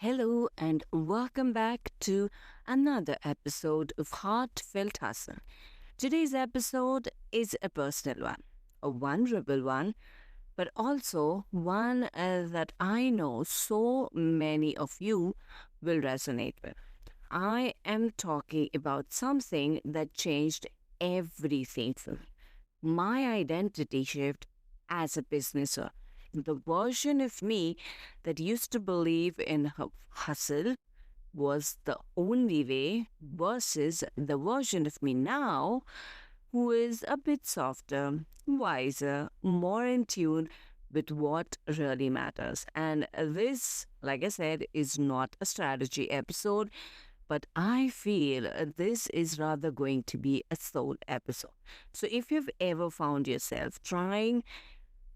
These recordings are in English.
Hello, and welcome back to another episode of Heartfelt Hustle. Today's episode is a personal one, a vulnerable one, but also one that I know so many of you will resonate with. I am talking about something that changed everything for me. My identity shift as a business owner. The version of me that used to believe in hustle was the only way versus the version of me now who is a bit softer, wiser, more in tune with what really matters. And this, like I said, is not a strategy episode, but I feel this is rather going to be a soul episode. So if you've ever found yourself trying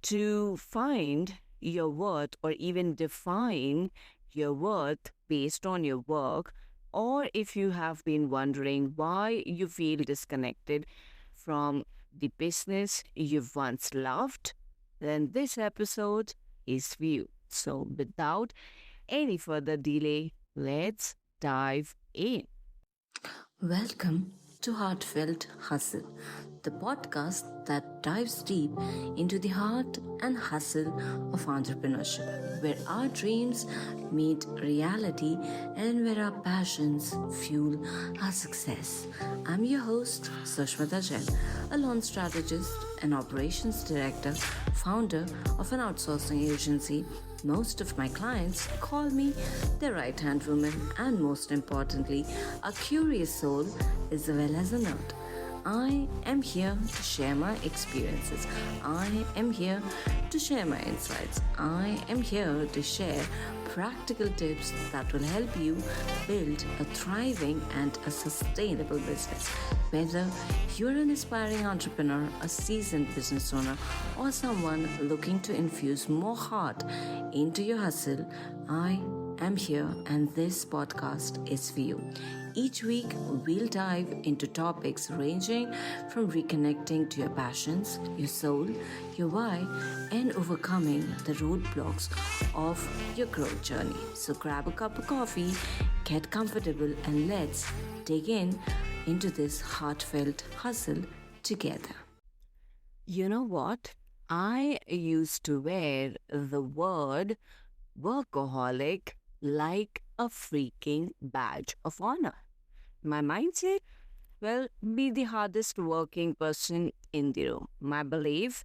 to find your worth or even define your worth based on your work, or if you have been wondering why you feel disconnected from the business you've once loved, then this episode is for you. So, without any further delay, let's dive in. Welcome to Heartfelt Hustle, the podcast that dives deep into the heart and hustle of entrepreneurship, where our dreams meet reality and where our passions fuel our success. I'm your host, Sushmita Jain, a launch strategist and operations director, founder of an outsourcing agency. Most of my clients call me their right-hand woman, and most importantly, a curious soul as well as a nerd. I am here to share my experiences. I am here to share my insights. I am here to share practical tips that will help you build a thriving and a sustainable business. Whether you're an aspiring entrepreneur, a seasoned business owner, or someone looking to infuse more heart into your hustle, I am here and this podcast is for you. Each week, we'll dive into topics ranging from reconnecting to your passions, your soul, your why, and overcoming the roadblocks of your growth journey. So grab a cup of coffee, get comfortable, and let's dig into this heartfelt hustle together. You know what? I used to wear the word workaholic like a freaking badge of honor. My mindset? Well, be the hardest working person in the room. My belief?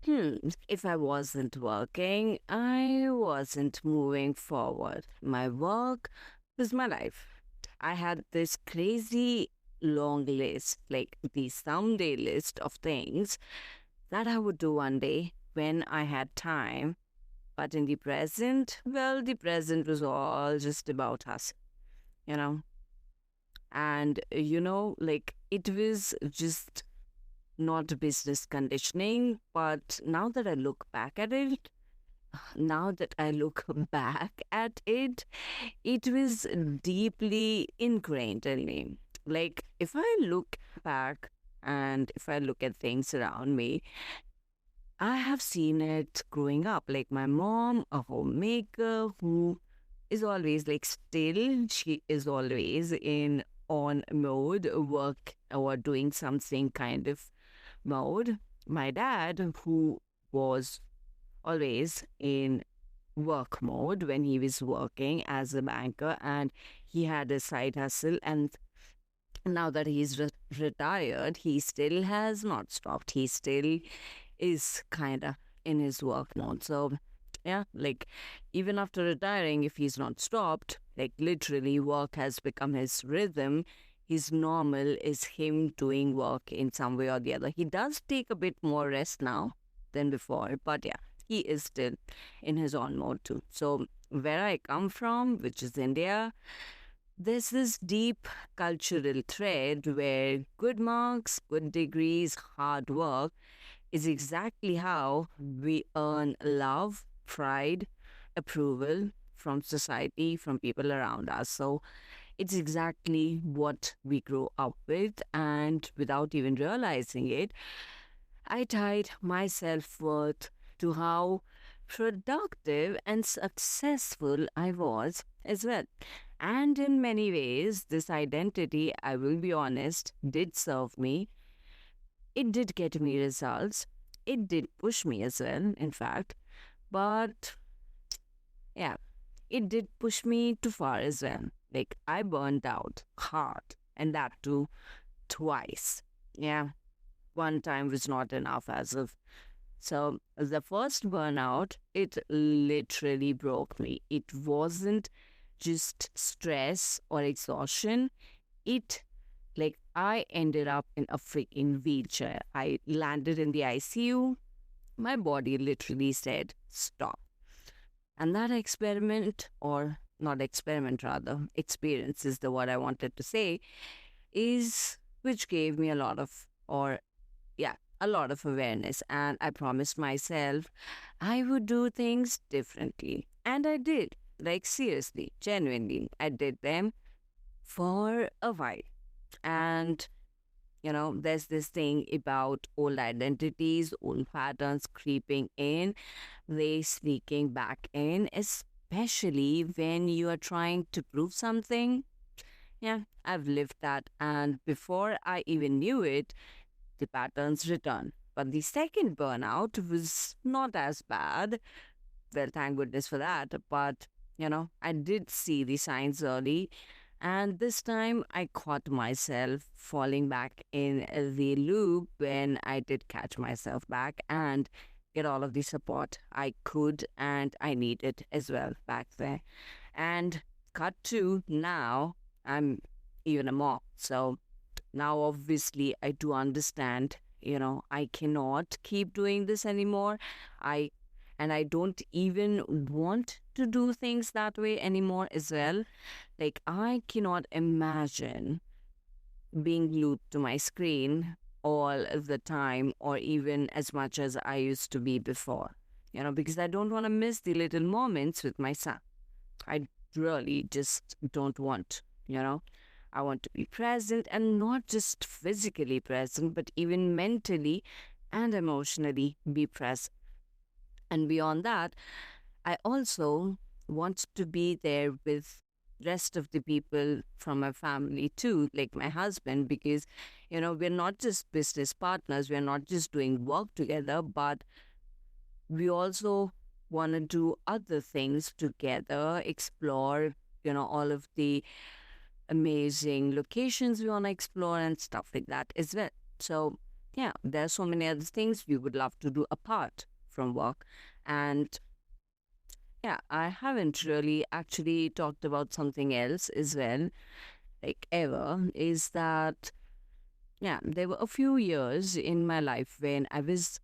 If I wasn't working, I wasn't moving forward. My work was my life. I had this crazy long list, like the someday list of things that I would do one day when I had time. But in the present, well, the present was all just about us, you know. And, like it was just not business conditioning. But now that I look back at it, now that I look back at it, it was deeply ingrained in me. Like if I look back and if I look at things around me, I have seen it growing up. Like my mom, a homemaker who is always like still, she is always in on mode, work or doing something kind of mode. My dad, who was always in work mode when he was working as a banker and he had a side hustle, and now that he's retired, he still has not stopped. He still is kind of in his work mode. So yeah, like even after retiring, if he's not stopped, like literally work has become his rhythm. His normal is him doing work in some way or the other. He does take a bit more rest now than before, but yeah, he is still in his own mode too. So where I come from, which is India, there's this deep cultural thread where good marks, good degrees, hard work is exactly how we earn love, pride, approval from society, from people around us. So it's exactly what we grow up with, and without even realizing it, I tied my self worth to how productive and successful I was as well. And in many ways, this identity, I will be honest, did serve me. It did get me results. It did push me as well, in fact. But yeah, it did push me too far as well. Like, I burned out hard, and that too twice. Yeah, one time was not enough as of. So, the first burnout, it literally broke me. It wasn't just stress or exhaustion. It, like, I ended up in a freaking wheelchair. I landed in the ICU. My body literally said, stop. And that experiment, or not experiment rather, experience is the word I wanted to say, is which gave me a lot of, or yeah, a lot of awareness. And I promised myself I would do things differently. And I did. Like, seriously, genuinely, I did them for a while. And there's this thing about old identities, old patterns creeping in, they sneaking back in, especially when you are trying to prove something. Yeah, I've lived that. And before I even knew it, the patterns return. But the second burnout was not as bad. Well, thank goodness for that. But, I did see the signs early. And this time I caught myself falling back in the loop when I did catch myself back and get all of the support I could and I needed as well back there. And cut to now, I'm even a mom. So now, obviously, I do understand, I cannot keep doing this anymore. I and I don't even want to do things that way anymore as well. Like, I cannot imagine being glued to my screen all the time or even as much as I used to be before, because I don't want to miss the little moments with my son. I really just don't want, I want to be present and not just physically present, but even mentally and emotionally be present. And beyond that, I also want to be there with rest of the people from my family too, like my husband, because we're not just business partners, we're not just doing work together, but we also want to do other things together, explore all of the amazing locations we want to explore and stuff like that as well. So yeah, there are so many other things we would love to do apart from work. And yeah, I haven't really actually talked about something else as well, like ever, is that, yeah, there were a few years in my life when I was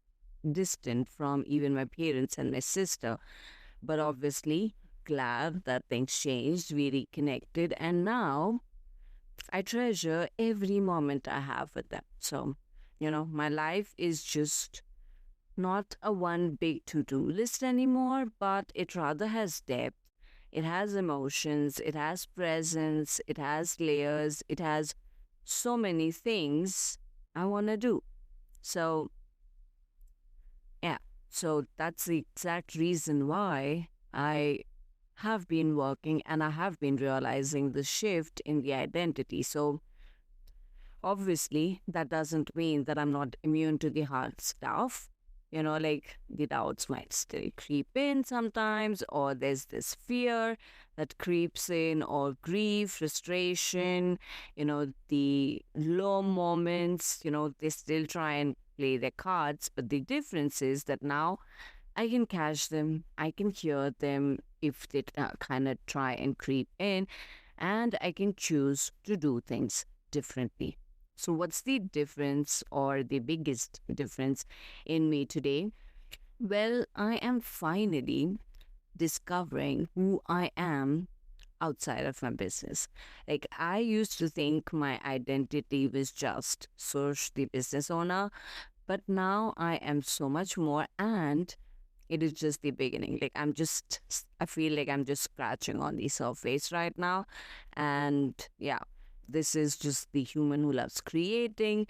distant from even my parents and my sister. But obviously, glad that things changed, we reconnected, and now I treasure every moment I have with them. So, my life is just not a one big to do list anymore, but it rather has depth. It has emotions, it has presence, it has layers, it has so many things I want to do. So, yeah, so that's the exact reason why I have been working and I have been realizing the shift in the identity. So, obviously, that doesn't mean that I'm not immune to the hard stuff. Like, the doubts might still creep in sometimes, or there's this fear that creeps in, or grief, frustration, the low moments, they still try and play their cards. But the difference is that now I can catch them, I can hear them if they kind of try and creep in, and I can choose to do things differently. So, what's the difference or the biggest difference in me today? Well, I am finally discovering who I am outside of my business. Like, I used to think my identity was just Sush, the business owner, but now I am so much more, and it is just the beginning. Like, I feel like I'm just scratching on the surface right now. And yeah, this is just the human who loves creating,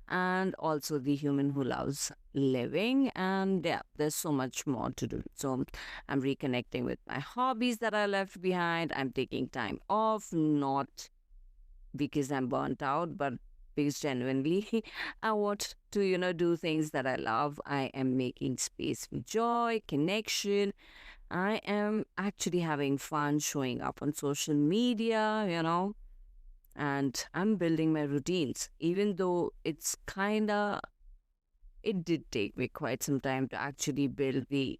and also the human who loves living. And yeah, there's so much more to do. So I'm reconnecting with my hobbies that I left behind. I'm taking time off, not because I'm burnt out, but because genuinely I want to, do things that I love. I am making space for joy, connection. I am actually having fun showing up on social media, and I'm building my routines, even though it did take me quite some time to actually build the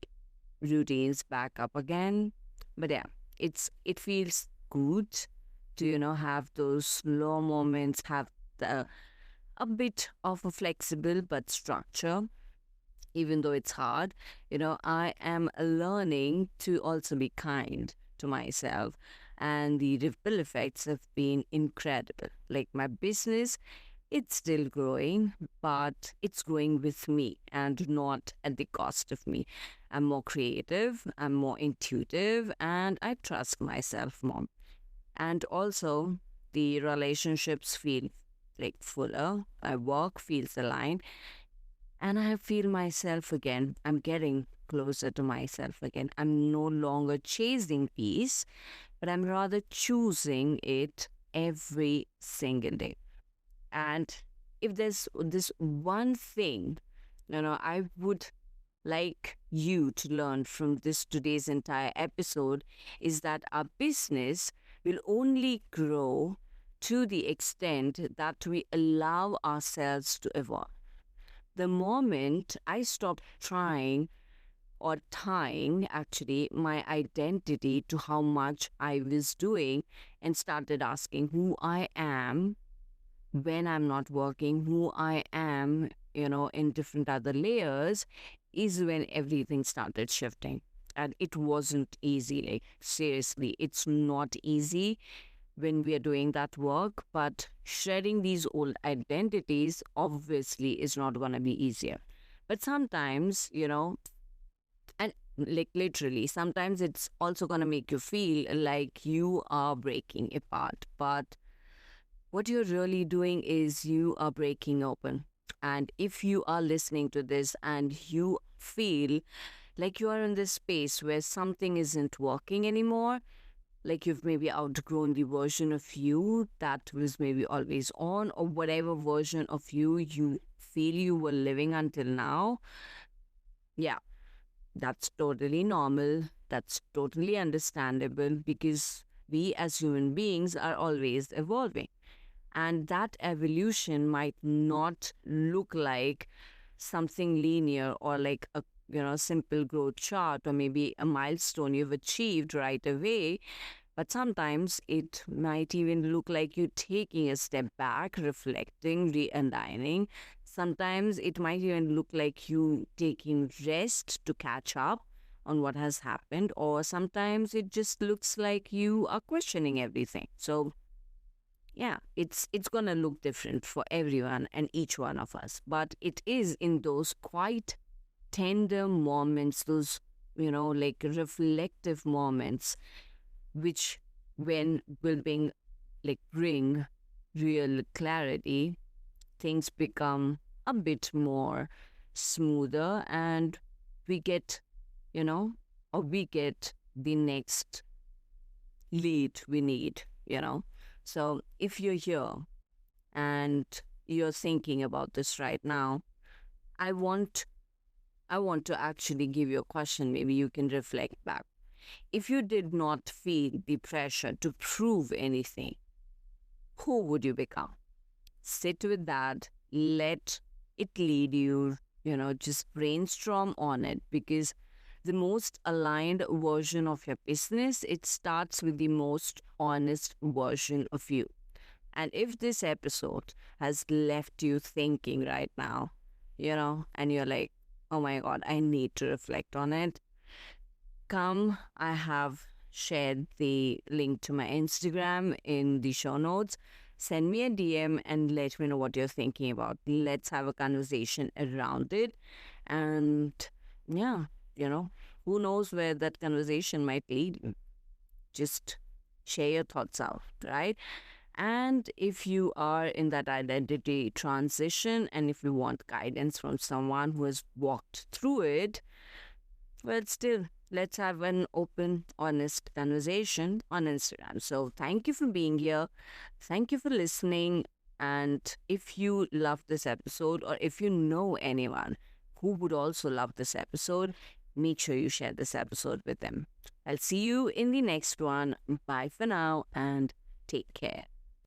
routines back up again. But yeah, it feels good to, have those slow moments, have the, a bit of a flexible but structure, even though it's hard. I am learning to also be kind to myself. And the ripple effects have been incredible. Like my business, it's still growing, but it's growing with me and not at the cost of me. I'm more creative, I'm more intuitive, and I trust myself more. And also, the relationships feel like fuller, my work feels aligned, and I feel myself again. I'm getting closer to myself again. I'm no longer chasing peace, but I'm rather choosing it every single day. And if there's this one thing, I would like you to learn from this today's entire episode is that our business will only grow to the extent that we allow ourselves to evolve. The moment I stopped trying or tying actually my identity to how much I was doing and started asking who I am when I'm not working, who I am, in different other layers, is when everything started shifting. And it wasn't easy. Like, seriously, it's not easy when we are doing that work, but shedding these old identities obviously is not going to be easier. But sometimes, and like literally, sometimes it's also going to make you feel like you are breaking apart. But what you're really doing is you are breaking open. And if you are listening to this and you feel like you are in this space where something isn't working anymore, like you've maybe outgrown the version of you that was maybe always on, or whatever version of you feel you were living until now, yeah, that's totally normal. That's totally understandable because we as human beings are always evolving. And that evolution might not look like something linear or like a simple growth chart or maybe a milestone you've achieved right away, but sometimes it might even look like you taking a step back, reflecting, realigning. Sometimes it might even look like you taking rest to catch up on what has happened, or sometimes it just looks like you are questioning everything. So yeah, it's gonna look different for everyone and each one of us, but it is in those quite tender moments, those like reflective moments, which when will bring real clarity, things become a bit more smoother, and we get you know we get the next lead we need. So if you're here and you're thinking about this right now, I want I want to actually give you a question. Maybe you can reflect back. If you did not feel the pressure to prove anything, who would you become? Sit with that, let it lead you, just brainstorm on it, because the most aligned version of your business, it starts with the most honest version of you. And if this episode has left you thinking right now, and you're like, oh my God, I need to reflect on it, come, I have shared the link to my Instagram in the show notes. Send me a DM and let me know what you're thinking about. Let's have a conversation around it. And yeah, who knows where that conversation might lead you. Just share your thoughts out, right? And if you are in that identity transition and if you want guidance from someone who has walked through it, well, still, let's have an open, honest conversation on Instagram. So, thank you for being here. Thank you for listening. And if you love this episode, or if you know anyone who would also love this episode, make sure you share this episode with them. I'll see you in the next one. Bye for now and take care.